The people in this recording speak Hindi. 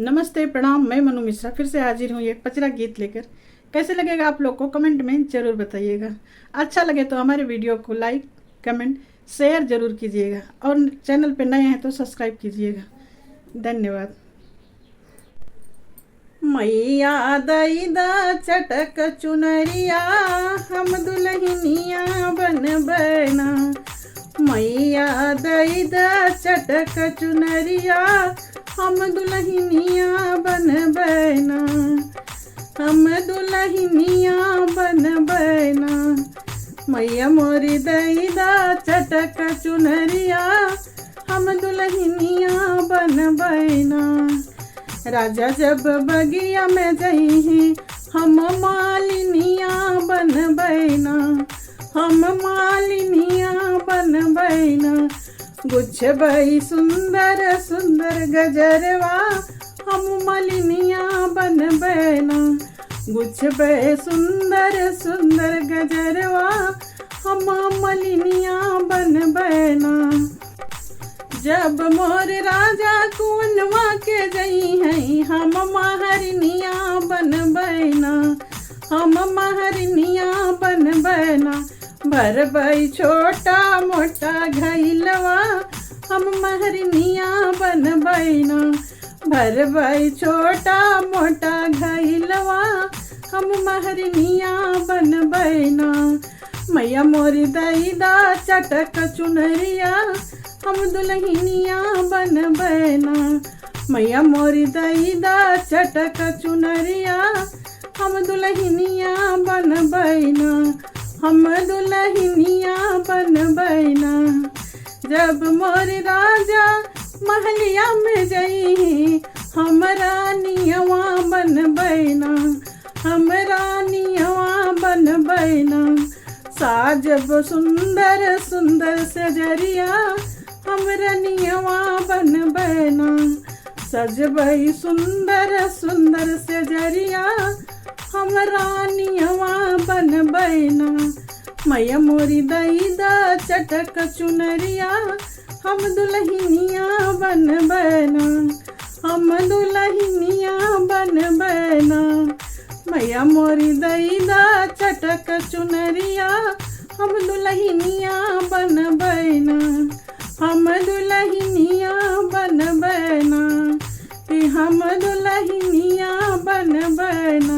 नमस्ते प्रणाम। मैं मनु मिश्रा फिर से हाजिर हूँ एक पचरा गीत लेकर। कैसे लगेगा आप लोग को कमेंट में ज़रूर बताइएगा। अच्छा लगे तो हमारे वीडियो को लाइक कमेंट शेयर ज़रूर कीजिएगा और चैनल पर नए हैं तो सब्सक्राइब कीजिएगा। धन्यवाद। मैया दई दा चटक चुनरिया हम दुल्हनिया बन बैना। मैया दई दा चटक चुनरिया हम दुल्हनिया बन बैना। हम दुल्हनिया बन बैना। मैया मोरी दई दा चटक चुनरिया हम दुल्हनिया बन बैना। राजा जब बगिया में जई हैं हम मालिनिया बन बैना। हम मालिनिया बन बैना। गुच्छ बई सुंदर सुंदर गजरवा हम मालिनिया बन बैना। गुच्छ बई सुंदर सुंदर गजरवा हम मालिनिया बन बैना। जब मोर राजा कुनवा के जई हैं हम महरनिया बन बैना। हम महरनिया बन बैना। भर बई छोटा मोटा घैलवा हम महरनिया बन बैना। भर बई छोटा मोटा घैलवा हम महरनिया बन बैना। मैया मोरी दई दा चटक चुनरिया हम दुल्हनिया बन बैना। मैया मोरी दई दा चटक चुनरिया हम दुल्हनिया बन बैना। हम दुल्हनिया बन बैना। जब मोर राजा महलिया में जई हम रानियवा बन बैना। हम रानियवा बन बैना। साजब सुंदर सुंदर सजरिया हम रनियवा बन बैना। सजबई सुंदर सुंदर सजरिया हम रानियवा बन बैना। मैया मोरी दई दा चटक चुनरिया हम दुल्हनिया बन बैना। हम दुल्हनिया बन बैना। मैया मोरी दई दा चटक चुनरिया हम दुल्हनिया बन बैना। हम दुल्हनिया बन बैना। हम दुल्हनिया बन बैना।